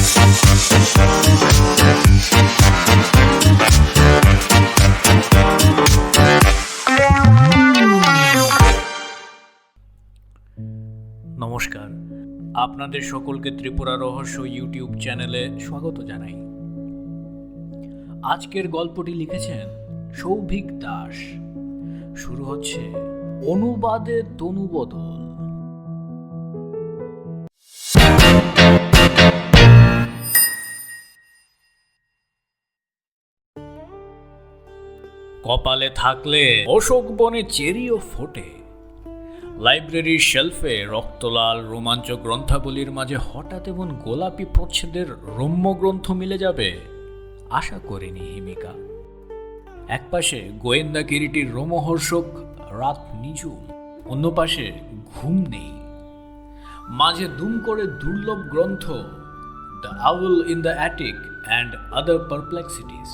নমস্কার, আপনাদের সকলকে ত্রিপুরা রহস্য ইউটিউব চ্যানেলে স্বাগত জানাই। আজকের গল্পটি লিখেছেন সৌভিক দাস। শুরু হচ্ছে অনুবাদে তনুবদল। কপালে থাকলে অশোক বনে চেরিও ফোটে। লাইব্রেরির শেলফে রক্তলাল রোমাঞ্চ গ্রন্থাবলীর মাঝে হঠাৎ এমন গোলাপি প্রচ্ছেদের রম্য গ্রন্থ মিলে যাবে আশা করেনি হিমিকা। একপাশে গোয়েন্দা কিরিটির রোমহর্ষক রাত নিঝুম, অন্য পাশে ঘুম নেই। মাঝে দুম করে দুর্লভ গ্রন্থ the owl in the attic and other perplexities,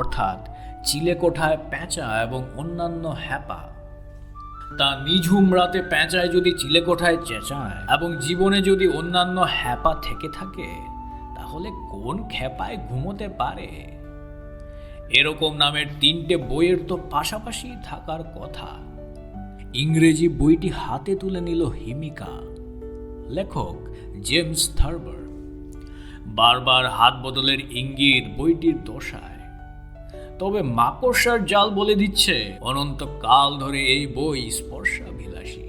অর্থাৎ চিলেকোঠায় পেঁচা এবং অন্যান্য হ্যাপা। তা নিঝুম রাতে পেঁচায় যদি চিলেকোঠায় চেঁচায় এবং জীবনে যদি অন্যান্য হ্যাপা থেকে থাকে, তাহলে কোন খ্যাপায় ঘুমোতে পারে? এরকম নামের 3টে বইয়ের তো পাশাপাশি থাকার কথা। ইংরেজি বইটি হাতে তুলে নিল হিমিকা। লেখক জেমস থার্বার। বারবার হাত বদলের ইঙ্গিত বইটির দশায়। তবে মাকড়সার জাল বলে দিচ্ছে অনন্তকাল ধরে এই বই স্পর্শাভিলাষী।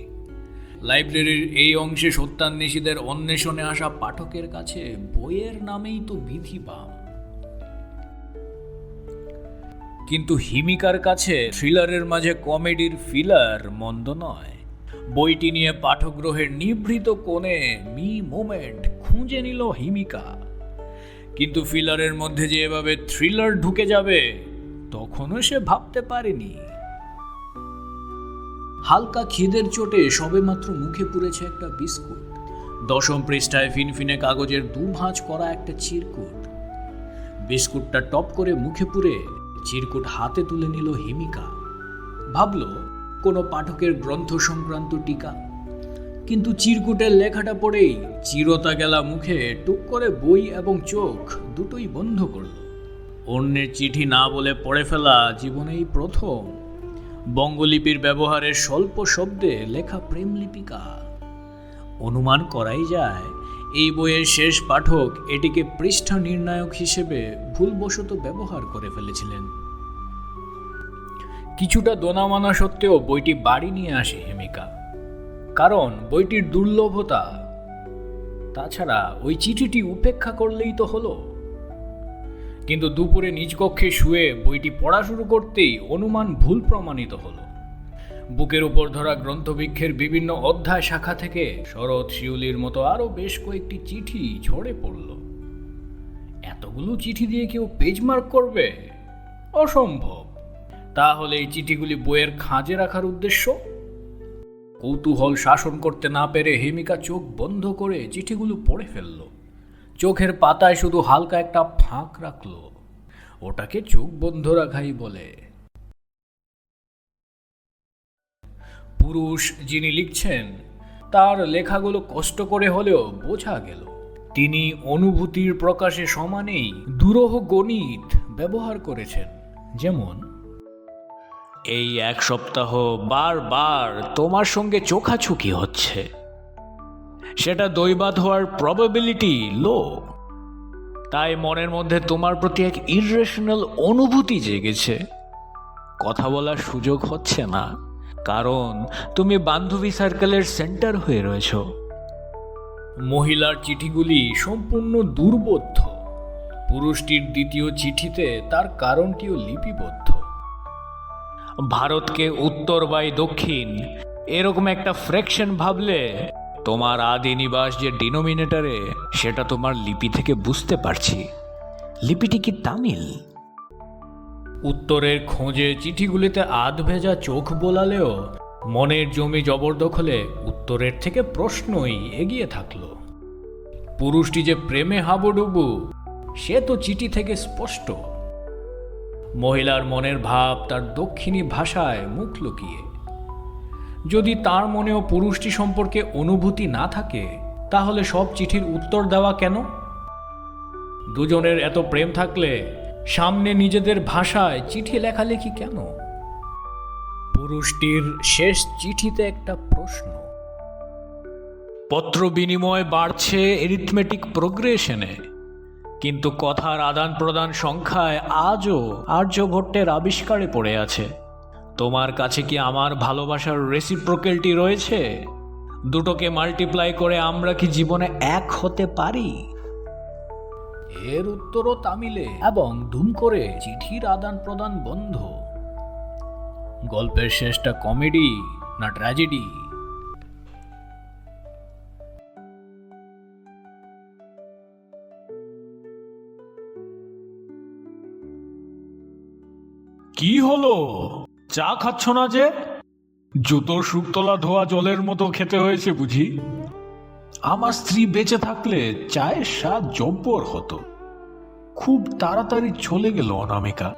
লাইব্রেরির এই অংশে সত্যান্বেষীদের অন্বেষণে আসা পাঠকের কাছে বইয়ের নামেই তো বিধিবাম। কিন্তু হিমিকার কাছে থ্রিলারের মাঝে কমেডির ফিলার মন্দ নয়। বইটি নিয়ে পাঠগ্রহের নিভৃত কোণে মোমেন্ট খুঁজে নিল হিমিকা। কিন্তু ফিলারের মধ্যে যে এভাবে থ্রিলার ঢুকে যাবে তখনও সে ভাবতে পারেনি। হালকা খিদের চোটে সবেমাত্র মুখে পুড়েছে একটা বিস্কুট। 10ম পৃষ্ঠায় ফিনফিনে কাগজের 2 ভাঁজ করা একটা চিরকুট। বিস্কুটটা টপ করে মুখে পুরে চিরকুট হাতে তুলে নিল হিমিকা। ভাবল কোনো পাঠকের গ্রন্থ সংক্রান্ত টিকা। কিন্তু চিরকুটের লেখাটা পড়েই চিরতা গেলা মুখে টুক করে বই এবং চোখ দুটোই বন্ধ করল। অন্যের চিঠি না বলে পড়ে ফেলা জীবনেই প্রথম। বঙ্গলিপির ব্যবহারের স্বল্প শব্দে লেখা প্রেমলিপিকা। অনুমান করাই যায় এই বইয়ের শেষ পাঠক এটিকে পৃষ্ঠা নির্ণায়ক হিসেবে ভুলবশত ব্যবহার করে ফেলেছিলেন। কিছুটা দোনামানা সত্ত্বেও বইটি বাড়ি নিয়ে আসে হিমিকা, কারণ বইটির দুর্লভতা। তাছাড়া ওই চিঠিটি উপেক্ষা করলেই তো হলো। কিন্তু দুপুরে নিজ কক্ষে শুয়ে বইটি পড়া শুরু করতেই অনুমান ভুল প্রমাণিত হলো। বুকের উপর ধরা গ্রন্থবৃক্ষের বিভিন্ন অধ্যায় শাখা থেকে শরৎ শিউলির মতো আরো বেশ কয়েকটি চিঠি ঝরে পড়ল। এতগুলো চিঠি দিয়ে কেউ পেজ মার্ক করবে? অসম্ভব। তাহলে এই চিঠিগুলি বইয়ের খাঁজে রাখার উদ্দেশ্য? কৌতূহল শাসন করতে না পেরে হিমিকা চোখ বন্ধ করে চিঠিগুলো পড়ে ফেলল। চোখের পাতায় শুধু হালকা একটা ফাঁক রাখল। ওটাকে চোখ বন্ধ রাখাই বলে। পুরুষ যিনি লিখছেন তার লেখাগুলো কষ্ট করে হলেও বোঝা গেল তিনি অনুভূতির প্রকাশে সমানেই দুরূহ গণিত ব্যবহার করেছেন। যেমন, এই 1 সপ্তাহ বারবার তোমার সঙ্গে চোখাচোখি হচ্ছে, সেটা দৈবাত হওয়ার প্রবাবিলিটি লো। তাই মনের মধ্যে তোমার প্রতি এক ইররেশনাল অনুভূতি জেগেছে। কথা বলার সুযোগ হচ্ছে না, কারণ তুমি বান্ধবী সার্কেলের সেন্টার হয়ে রয়েছ। মহিলার চিঠিগুলি সম্পূর্ণ দুর্বোধ্য। পুরুষটির দ্বিতীয় চিঠিতে তার কারণটিও লিপিবদ্ধ। ভারতকে উত্তর বাই দক্ষিণ এরকম একটা ফ্র্যাকশন ভাবলে তোমার আদি নিবাস যে ডিনোমিনেটরে, সেটা তোমার লিপি থেকে বুঝতে পারছি। লিপিটি কি তামিল? উত্তরের খোঁজে চিঠিগুলিতে আধ ভেজা চোখ বোলালেও মনের জমি জবরদখলে উত্তরের থেকে প্রশ্নই এগিয়ে থাকল। পুরুষটি যে প্রেমে হাবুডুবু সে তো চিঠি থেকে স্পষ্ট। মহিলার মনের ভাব তার দক্ষিণী ভাষায় মুখ লুকিয়ে। যদি তার মনেও পুরুষটি সম্পর্কে অনুভূতি না থাকে, তাহলে সব চিঠির উত্তর দেওয়া কেন? দুজনের এত প্রেম থাকলে সামনে নিজেদের ভাষায় চিঠি লেখালেখি কেন? পুরুষটির শেষ চিঠিতে একটা প্রশ্ন। পত্র বিনিময় বাড়ছে এরিথমেটিক প্রোগ্রেশনে, কিন্তু কথার আদান প্রদান সংখ্যায় আজও আর্যভট্টের আবিষ্কারে পড়ে আছে। তোমার কাছে কি আমার ভালোবাসার রেসিপ্রোকেলটি রয়েছে? দুটোকে মাল্টিপ্লাই করে আমরা কি জীবনে এক হতে পারি? এর উত্তরও তামিলে, এবং ধুম করে চিঠির আদান প্রদান বন্ধ। গল্পের শেষটা কমেডি না ট্র্যাজেডি? কি হলো, চা খাচ্ছ না যে? জুতোর শুকতলা ধোয়া জলের মতো খেতে হয়েছে বুঝি? আমার স্ত্রী বেঁচে থাকলে চায়ের স্বাদ জব্বর হতো। খুব তাড়াতাড়ি চলে গেল অনামিকা।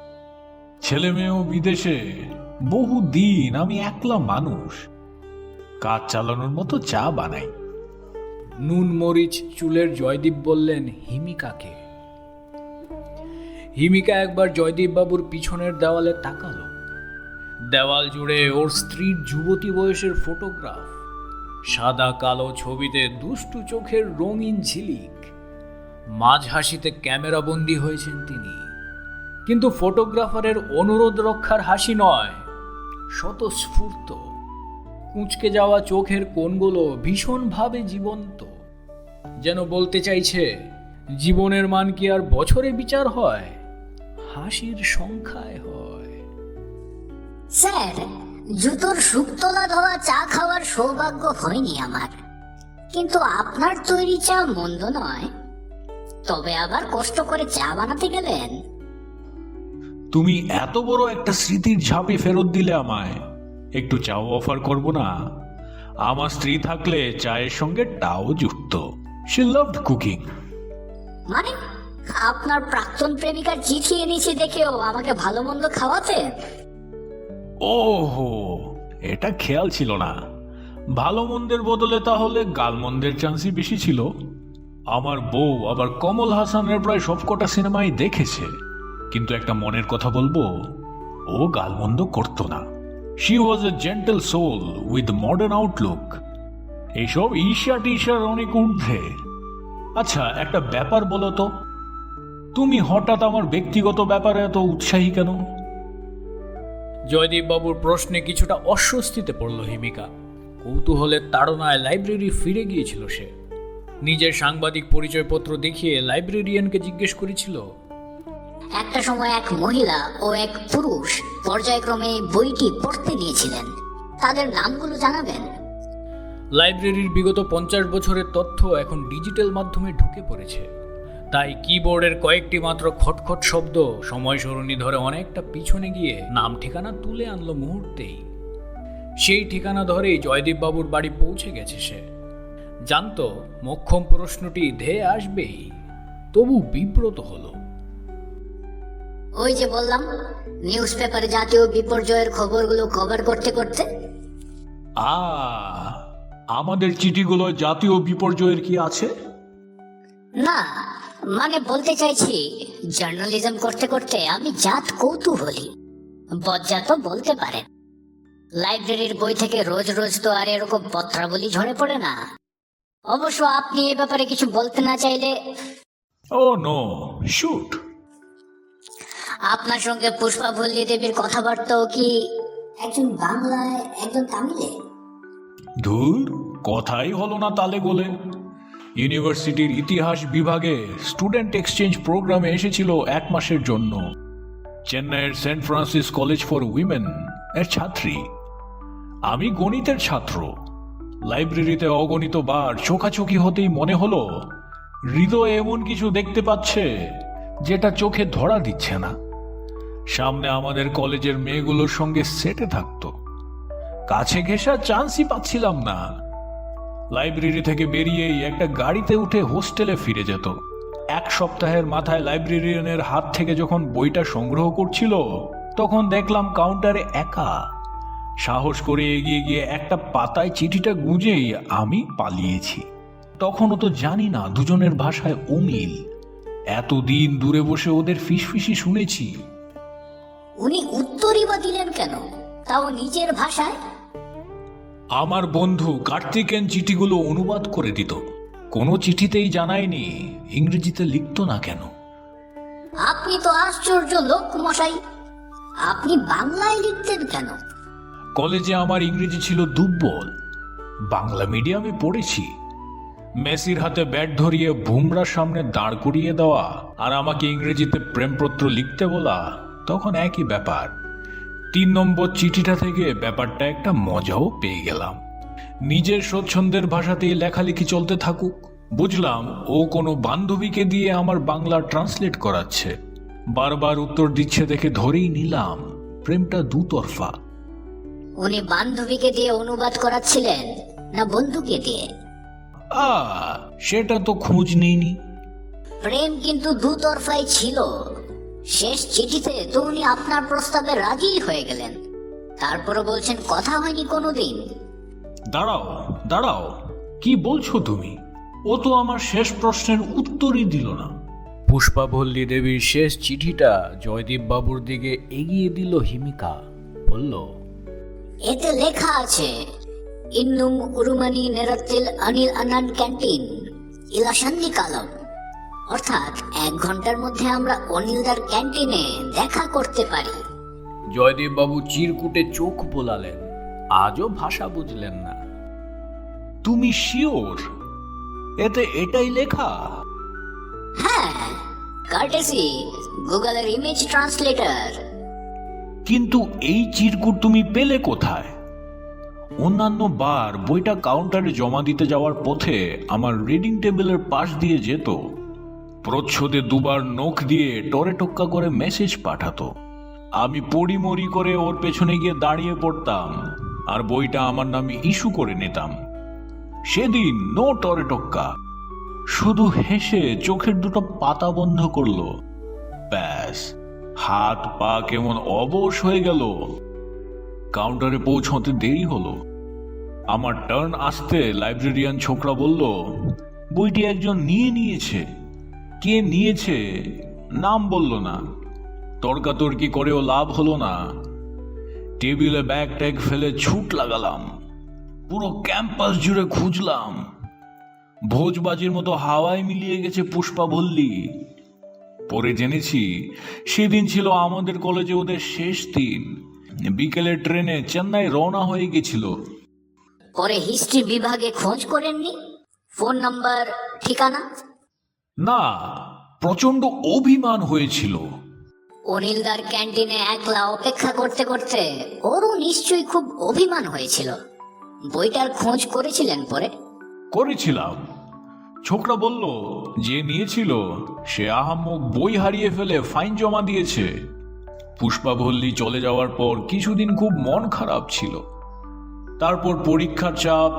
ছেলে মেয়েও বিদেশে। বহু দিন আমি একলা মানুষ, কাজ চালানোর মতো চা বানাই। নুন মরিচ চুলের জয়দীপ বললেন হিমিকাকে। হিমিকা একবার জয়দীপ বাবুর পিছনের দেওয়ালে তাকালো। দেওয়াল জুড়ে ওর স্ত্রীর যুবতী বয়সের ফটোগ্রাফ। সাদা কালো ছবিতে দুষ্টু চোখের রঙিন ঝিলিক। মাঝ হাসিতে ক্যামেরা বন্দী হয়েছেন তিনি, কিন্তু ফটোগ্রাফারের অনুরোধ রক্ষার হাসি নয়, স্বতঃস্ফূর্ত। কুঁচকে যাওয়া চোখের কোণগুলো ভীষণভাবে জীবন্ত, যেন বলতে চাইছে জীবনের মান কি আর বছরে বিচার হয়, হাসির সংখ্যায় হয়। স্যার, জুতোর শুকতলা ধোয়া চা খাওয়ার সৌভাগ্য হয়নি আমার, কিন্তু আপনার তৈরি চা মন্দ নয়। তবে আবার কষ্ট করে চা বানাতে গেলেন। তুমি এত বড় একটা স্মৃতির ঝাঁপি ফেরত দিলে আমায়, একটু চাও অফার করব না? আমার স্ত্রী থাকলে চায়ের সঙ্গে টাও জুটত। She loved cooking. মানে আপনার প্রাক্তন প্রেমিকার চিঠি এনেছি দেখেও আমাকে ভালো মন্দ খাওয়াতে? ওহো, এটা খেয়াল ছিল না। ভালো মন্দের বদলে তাহলে গালমন্দের চান্সই বেশি ছিল। আমার বউ আবার কমল হাসানের প্রায় সবকটা সিনেমাই দেখেছে, কিন্তু একটা মনের কথা বলবো, ও গালমন্দ করতো না। She was a gentle soul with modern outlook. এইসব ঈর্ষা টির্ষার অনেক ঊর্ধ্বে। আচ্ছা, একটা ব্যাপার বলো তো, তুমি হঠাৎ আমার ব্যক্তিগত ব্যাপারে এত উৎসাহী কেন? জয়দীপ বাবুর প্রশ্নে কিছুটা অস্বস্তিতে পড়ল হিমিকা। কৌতূহলের তাড়নায় লাইব্রেরি ফিরে গিয়েছিল সে। নিজের সাংবাদিক পরিচয়পত্র দেখিয়ে লাইব্রেরিয়ানকে জিজ্ঞেস করেছিল, একটা সময় এক মহিলা ও এক পুরুষ পর্যায়ক্রমে বইটি পড়তে নিয়েছিলেন, তাদের নামগুলো জানাবেন? লাইব্রেরির বিগত 50 বছরের তথ্য এখন ডিজিটাল মাধ্যমে ঢুকে পড়েছে, তাই কিবোর্ডের কয়েকটি মাত্র খটখট শব্দ সময় সরণি ধরে অনেকটা পিছনে গিয়ে নাম ঠিকানা তুলে আনলো মুহূর্তেই। সেই ঠিকানা ধরেই জয়দীপ বাবুর বাড়ি পৌঁছে গেছে সে। জানতো মোক্ষম প্রশ্নটি ধেয়ে আসবেই, তবু বিব্রত হলো। ওই যে বললাম, নিউজ পেপারে জাতীয় বিপর্যয়ের খবরগুলো কভার করতে করতে। আমাদের চিঠিগুলো জাতীয় বিপর্যয়ের কি আছে? না, মানে বলতে চাইছি, জার্নালিজম করতে করতে আমি জাত কৌতূহলী, বজ্জাত বলতে পারেন। লাইব্রেরির বই থেকে রোজ রোজ তো আর এরকম পত্রাবলী ঝরে পড়ে না। অবশ্য আপনি এ ব্যাপারে কিছু বলতে না চাইলে। ও নো, শুট। আপনার সঙ্গে পুষ্পাভল্লী দেবীর কথাবার্তাও কি একজন বাংলায় একজন তামিলে? ধুর, কথাই হলো না তালে গোলে। ইউনিভার্সিটির ইতিহাস বিভাগে স্টুডেন্ট এক্সচেঞ্জ প্রোগ্রামে এসেছিল 1 মাসের জন্য। চেন্নাইয়ের Saint Francis college for women এর ছাত্রী। আমি গণিতের ছাত্র। লাইব্রেরিতে অগণিত বার চোখাচোখি হতেই মনে হলো হৃদয় এমন কিছু দেখতে পাচ্ছে যেটা চোখে ধরা দিচ্ছে না। সামনে আমাদের কলেজের মেয়েগুলোর সঙ্গে সেটে থাকতো, কাছে ঘেঁষার চান্সই পাচ্ছিলাম না। লাইব্রেরি থেকে বেরিয়েই একটা গাড়িতে উঠে হোস্টেলে ফিরে যেত। 1 সপ্তাহের মাথায় লাইব্রেরিয়ানের হাত থেকে যখন বইটা সংগ্রহ করছিল, তখন দেখলাম কাউন্টারে একা। সাহস করে এগিয়ে গিয়ে একটা পাতায় চিঠিটা গুঁজেই আমি পালিয়েছি। তখনও তো জানি না দুজনের ভাষায় অমিল। এতদিন দূরে বসে ওদের ফিসফিসি শুনেছি। উনি উত্তরই বা দিলেন কেন, তাও নিজের ভাষায়? আমার বন্ধু কার্তিকেন চিঠিগুলো অনুবাদ করে দিত। কোনো চিঠিতেই জানায়নি ইংরেজিতে লিখতো না কেন। আপনি তো আশ্চর্য লোক মশাই, আপনি বাংলায় লিখতেন কেন? কলেজে আমার ইংরেজি ছিল দুর্বল, বাংলা মিডিয়ামে পড়েছি। মেসির হাতে ব্যাট ধরিয়ে বুমরার সামনে দাঁড় করিয়ে দেওয়া আর আমাকে ইংরেজিতে প্রেমপত্র লিখতে বলা তখন একই ব্যাপার। 3 নম্বর চিঠিটা থেকে ব্যাপারটা একটা মজাও পেয়ে গেলাম। নিজের স্বচ্ছন্দের ভাষাতেই লেখালেখি চলতে থাকুক। বুঝলাম ও কোনো বান্ধবীকে দিয়ে আমার বাংলা ট্রান্সলেট করাচ্ছে। বারবার উত্তর দিচ্ছে দেখে ধরেই নিলাম প্রেমটা দুতরফা। উনি বান্ধবীকে দিয়ে অনুবাদ করাচ্ছিলেন না বন্ধুকে দিয়ে? সেটা তো খোঁজ নেইনি। প্রেম কিন্তু দুতরফাই ছিল। শেষ চিঠিতে তো উনি আপনার প্রস্তাবে রাজি হয়ে গেলেন, তারপরে বলছেন কথা হয়নি কোনোদিন। দাঁড়াও দাঁড়াও, কি বলছো তুমি? ও তো আমার শেষ প্রশ্নের উত্তরই দিল না। পুষ্পাভল্লী দেবীর শেষ চিঠিটা জয়দীপ বাবুর দিকে এগিয়ে দিল হিমিকা। বলল, এতে লেখা আছে, ইন্নুম উরুমানি নেরাত্তিল অনিল আনান ক্যান্টিন ইলাশান্নি কালম। অর্থাৎ 1 ঘন্টার মধ্যে আমরা অনিলদার ক্যান্টিনে দেখা করতে পারি। জয়দীপ বাবু চিরকুটে চোখ বোলালেন, আজও ভাষা বুঝলেন না। তুমি শিওর এতে এটাই লেখা? হ্যাঁ, কার্টেসি গুগলের ইমেজ ট্রান্সলেটর। কিন্তু এই চিরকুট তুমি পেলে কোথায়? অন্যান্য বার বইটা কাউন্টারে জমা দিতে যাওয়ার পথে আমার রিডিং টেবিলের পাশ দিয়ে যেত। প্রচ্ছদে 2 বার নখ দিয়ে টরে টক্কা করে মেসেজ পাঠাতো। আমি পড়ি মরি করে ওর পেছনে গিয়ে দাঁড়িয়ে পড়তাম আর বইটা আমার নামে ইস্যু করে নিতাম। সেদিন নো টরে টক্কা, শুধু হেসে চোখের দুটো পাতা বন্ধ করলো। ব্যাস, হাত পা কেমন অবশ হয়ে গেল। কাউন্টারে পৌঁছতে দেরি হলো। আমার টার্ন আসতে লাইব্রেরিয়ান ছোকরা বলল, বইটি একজন নিয়ে নিয়েছে। কে নিয়েছে নাম বলল না। তর্কাতর্কি করেও লাভ হলো না। টেবিলে ব্যাগ ট্যাগ ফেলে ছুট লাগালাম। পুরো ক্যাম্পাস জুড়ে খুঁজলাম। ভোজবাজির মতো হাওয়ায় মিলিয়ে গেছে পুষ্পাভল্লী। পরে জেনেছি সেদিন ছিল আমাদের কলেজে ওদের শেষ দিন। বিকেলের ট্রেনে চেন্নাই রওনা হয়ে গেছিল। পরে হিস্ট্রি বিভাগে খোঁজ করেননি? ফোন নাম্বার, ঠিকানা? না, প্রচন্ড অভিমান হয়েছিল। অনিলদার ক্যান্টিনে একলা অপেক্ষা করতে করতে ওরও নিশ্চয়ই খুব অভিমান হয়েছিল। বইটার খোঁজ করেছিলেন পরে? করেছিলাম। ছোকরা বলল যে নিয়েছিল সে আহাম্মক বই হারিয়ে ফেলে ফাইন জমা দিয়েছে। পুষ্পাভল্লী চলে যাওয়ার পর কিছুদিন খুব মন খারাপ ছিল। তারপর পরীক্ষার চাপ,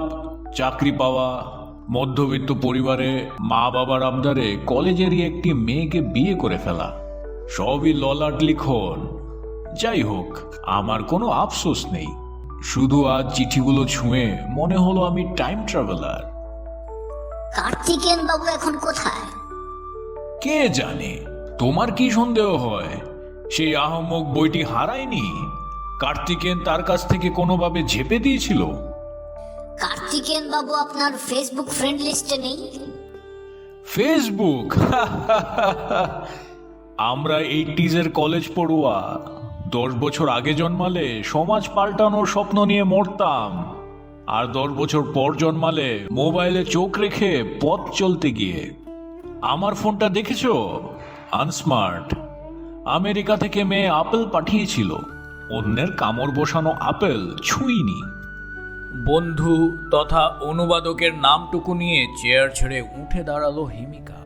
চাকরি পাওয়া, মধ্যবিত্ত পরিবারে মা বাবার আবদারে কলেজেরই একটি মেয়েকে বিয়ে করে ফেলা, সবই ললাট লিখন। যাই হোক, আমার কোনো আফসোস নেই। শুধু আজ চিঠিগুলো ছুঁয়ে মনে হলো আমি টাইম ট্রাভেলার। কার্তিকেন বাবু এখন কোথায়? কে জানে? তোমার কি সন্দেহ হয় সেই আহম্মক বইটি হারায়নি? কার্তিকেন তার কাছ থেকে কোনোভাবে ঝেপে দিয়েছিল। কার্তিকেন বাবু আপনার ফেসবুক ফ্রেন্ড লিস্টে নেই? ফেসবুক? আমরা 80s কলেজ পড়ুয়া। 10 বছর আগে জন্মালে সমাজ পাল্টানোর স্বপ্ন নিয়ে মরতাম, আর 10 বছর পর জন্মালে মোবাইলে চোখ রেখে পথ চলতে গিয়ে। আমার ফোনটা দেখেছো? আনস্মার্ট। আমেরিকা থেকে মেয়ে আপেল পাঠিয়েছিল, অন্যের কামড় বসানো আপেল ছুঁইনি। বন্ধু তথা অনুবাদকের নামটুকু নিয়ে চেয়ার ছেড়ে উঠে দাঁড়ালো হিমিকা।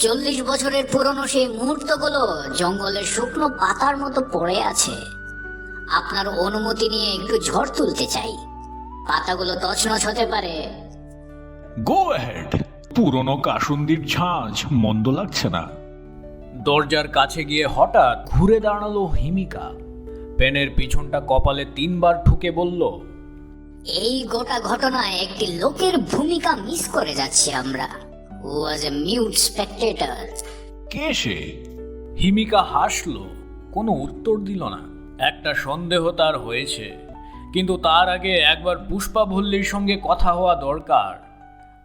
40 বছরের পুরনো সেই মুহূর্তগুলো জঙ্গলের শুকনো পাতার মতো পড়ে আছে। আপনার অনুমতি নিয়ে একটু ঝড় তুলতে চাই। পাতাগুলো তছনছ হতে পারে। Go ahead. পুরনো কাসুন্দির ঝাঁঝ মন্দ লাগছে না। দরজার কাছে গিয়ে হঠাৎ ঘুরে দাঁড়ালো হিমিকা। পেনের পিছনটা কপালে 3 বার ঠুকে বলল, এই গোটা ঘটনায় একটি লোকের ভূমিকা মিস করে যাচ্ছি আমরা। ওয়াজ এ মিউট স্পেক্টেটর। কে সে? হিমিকা হাসল, কোনো উত্তর দিল না। একটা সন্দেহ তার হয়েছে, কিন্তু তার আগে একবার পুষ্পা ভল্লির সঙ্গে কথা হওয়া দরকার,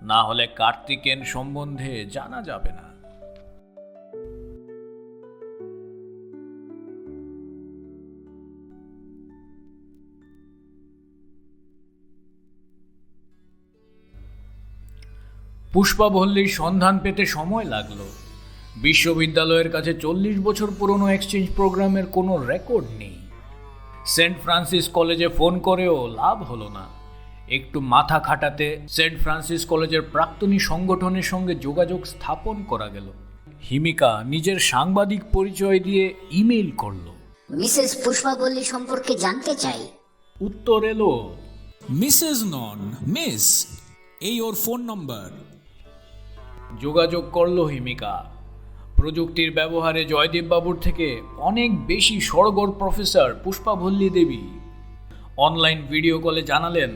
না হলে কার্তিকেন সম্বন্ধে জানা যাবে না। পুষ্পা ভল্লির সন্ধান পেতে সময় লাগলো। বিশ্ববিদ্যালয়ের কাছে 40 বছর পুরনো এক্সচেঞ্জ প্রোগ্রামের কোনো রেকর্ড নেই। সেন্ট ফ্রান্সিস কলেজে ফোন করেও লাভ হলো না। একটু মাথা খাটাতে সেন্ট ফ্রান্সিস কলেজের প্রাক্তনী সংগঠনের সঙ্গে যোগাযোগ স্থাপন করা গেল। হিমিকা নিজের সাংবাদিক পরিচয় দিয়ে ইমেইল করল। মিসেস পুষ্পা বল্লি সম্পর্কে জানতে চাই। উত্তর এলো, মিসেস নন, মিস। এই ওর ফোন নম্বর। যোগাযোগ করল হিমিকা। প্রযুক্তির ব্যবহারে জয়দেব বাবুর থেকে অনেক বেশি সড়গড় প্রফেসর পুষ্পা ভল্লি দেবী। অনলাইন ভিডিও কলে জানালেন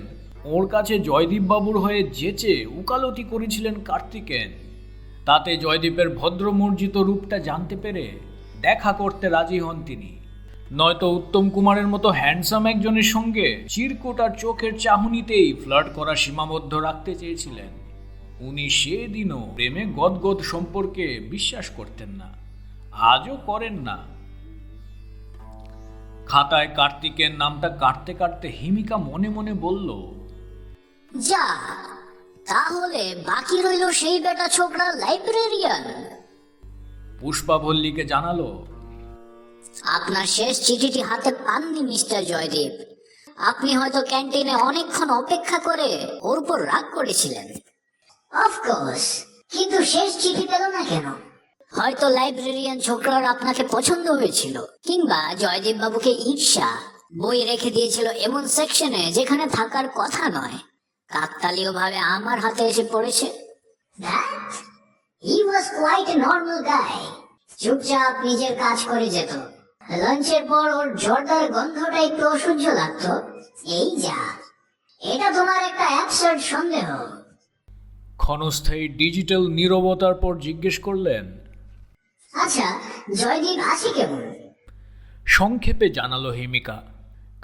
ওর কাছে জয়দীপ বাবুর হয়ে যেচে উকালতি করেছিলেন কার্তিকেন। তাতে জয়দীপের ভদ্রমর্জিত রূপটা জানতে পেরে দেখা করতে রাজি হন তিনি। নয়তো উত্তম কুমারের মতো হ্যান্ডসাম একজনের সঙ্গে চিরকুট আর চোখের চাহনিতেই ফ্লার্ট করা সীমাবদ্ধ রাখতে চেয়েছিলেন। উনি সেদিনও প্রেমে গদগদ সম্পর্কে বিশ্বাস করতেন না, আজও করেন না। খাতায় কার্তিকের নামটা কাটতে কাটতে হিমিকা মনে মনে বলল, যা, তাহলে বাকি রইল সেই বেটা ছোকরা লাইব্রেরিয়ান। পুষ্পা ভল্লিকে জানালো, আপনার শেষ চিঠিটি হাতে পাননি মিস্টার জয়দেব। আপনি হয়তো ক্যান্টিনে অনেকক্ষণ অপেক্ষা করে ওর উপর রাগ করেছিলেন। অফকোর্স, কিন্তু শেষ চিঠি পেল না কেন? হয়তো লাইব্রেরিয়ান ছোকরার আপনাকে পছন্দ হয়েছিল, কিংবা জয়দেব বাবুকে ঈর্ষা। বই রেখে দিয়েছিল এমন সেকশনে যেখানে থাকার কথা নয়, কাকতালীয় ভাবে আমার হাতে এসে পড়েছে। He was quite a normal guy. চুপচাপ নিজের কাজ করে যেত। লাঞ্চের পর ওর জর্দার গন্ধটা একটু অসহ্য লাগতো। এই যা, এটা তোমার একটা অ্যাবসার্ড সন্দেহ। ক্ষণস্থায়ী ডিজিটাল নীরবতার পর জিজ্ঞেস করলেন, আচ্ছা, জয়দীপ আছে কেমন? সংক্ষেপে জানালো হিমিকা।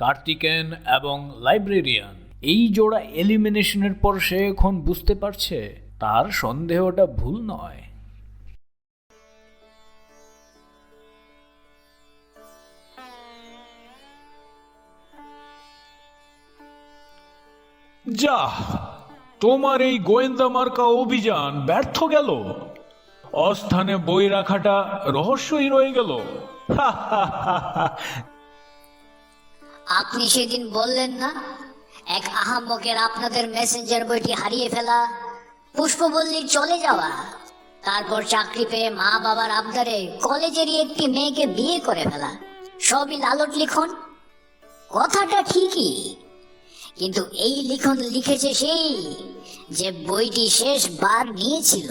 কার্তিকেন এবং লাইব্রেরিয়ান এই জোড়া এলিমিনেশনের পর সে এখন বুঝতে পারছে তার সন্দেহটা ভুল নয়। যা, তোমার এই গোয়েন্দা মার্কা অভিযান ব্যর্থ গেল। অস্থানে বই রাখাটা রহস্যই রয়ে গেল। আপনি সেদিন বললেন না, এক আহাম্মকের আপনাদের মেসেঞ্জার বইটি হারিয়ে ফেলা, পুষ্পবল্লীর চলে যাওয়া, তারপর চাকরি পেয়ে মা বাবার আবদারে কলেজেরই একটি মেয়েকে বিয়ে করে ফেলা, সবই লালট লিখন। কথাটা ঠিকই, কিন্তু এই লিখন লিখেছে সেই যে বইটি শেষবার নিয়েছিল।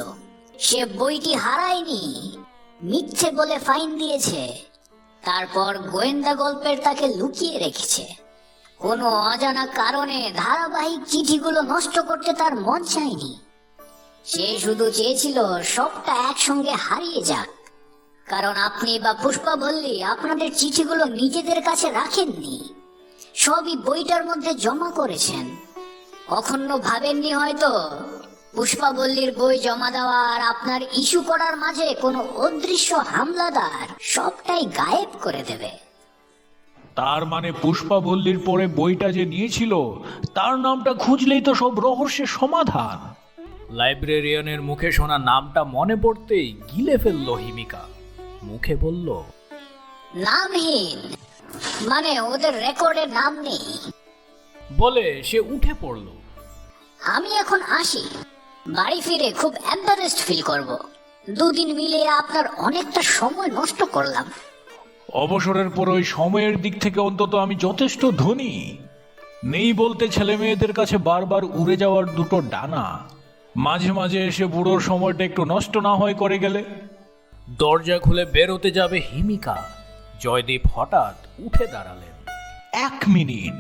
সে বইটি হারায়নি, মিথ্যে বলে ফাইন দিয়েছে, তারপর গোয়েন্দা গল্পের তাকে লুকিয়ে রেখেছে। কোনো অজানা কারণে ধারাবাহিক চিঠিগুলো নষ্ট করতে তার মন চায়নি। সে শুধু চেয়েছিল সবটা একসঙ্গে হারিয়ে যাক, কারণ আপনি বা পুষ্পা ভল্লি আপনাদের চিঠিগুলো নিজেদের কাছে রাখেননি, সবই বইটার মধ্যে জমা করেছেন। কখনো ভাবেননি হয়তো পুষ্পা ভল্লির বই জমা দেওয়া আর আপনার ইস্যু করার মাঝে কোনো অদৃশ্য হামলাদার সবটাই গায়েব করে দেবে। তার মানে পুষ্পা ভল্লির পরে বইটা যে নিয়েছিল তার নামটা খুঁজলেই তো সব রহস্যের সমাধান। লাইব্রেরিয়ানের মুখে শোনা নামটা মনে পড়তেই গিলে ফেলল হিমিকা। মুখে বলল, নামহীন, মানে ওদের রেকর্ডে নাম নেই। বলে সে উঠে পড়ল। আমি এখন আসি, বাড়ি ফিরে খুব এম্বারেসড ফিল করব। দুদিন মিলিয়ে আপনার অনেকটা সময় নষ্ট করলাম। অবসরের পর ওই সময়ের দিক থেকে অন্তত আমি যথেষ্ট ধনী নেই বলতে ছেলে মেয়েদের কাছে বারবার উড়ে যাওয়ার দুটো ডানা। মাঝে মাঝে এসে বুড়োর সময়টা একটু নষ্ট না হয় করে গেলে। দরজা খুলে বেরোতে যাবে হিমিকা, জয়দীপ হঠাৎ উঠে দাঁড়ালেন। 1 মিনিট,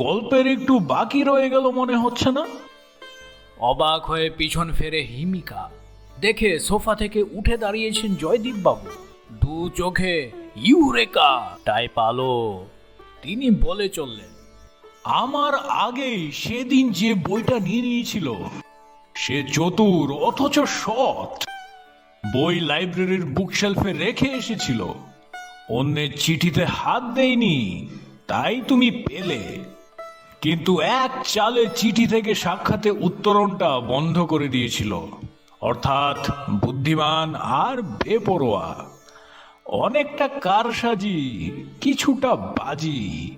গল্পের একটু বাকি রয়ে গেল মনে হচ্ছে না? অবাক হয়ে পিছন ফেরে হিমিকা। দেখে সোফা থেকে উঠে দাঁড়িয়েছেন জয়দীপ বাবু। দু চোখে ইউরেকা টাইপ আলো। তিনি বলে চললেন, আমার আগেই সেদিন যে বইটা নিয়ে নিয়েছিল সে চতুর অথচ সৎ। বই লাইব্রেরির বুকশেলফে রেখে এসেছিল, অন্যের চিঠিতে হাত দেয়নি, তাই তুমি পেলে। কিন্তু এক চালে চিঠি থেকে সাক্ষাতে উত্তরণটা বন্ধ করে দিয়েছিল। অর্থাৎ বুদ্ধিমান আর বেপরোয়া, অনেকটা কারসাজি, কিছুটা বাজি,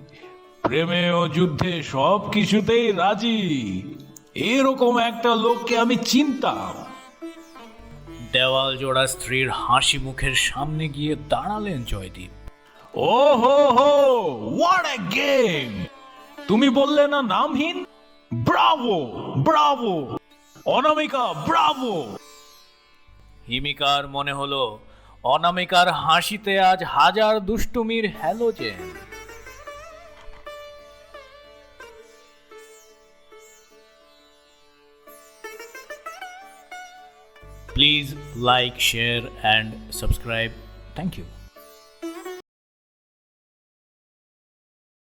প্রেমে ও যুদ্ধে সব কিছুতেই রাজি। এরকম একটা লোককে আমি চিনতাম। দেওয়াল জোড়া স্ত্রীর হাসি মুখের সামনে গিয়ে দাঁড়ালেন জয়দীপ। ও হো হো, হোয়াট আ গেম! তুমি বললে না নামহীন? ব্রাভো ব্রাভো অনামিকা, ব্রাভো! হিমিকার মনে হলো অনামিকার হাসিতে আজ হাজার দুষ্টুমির halogen. Please like, share and subscribe. Thank you.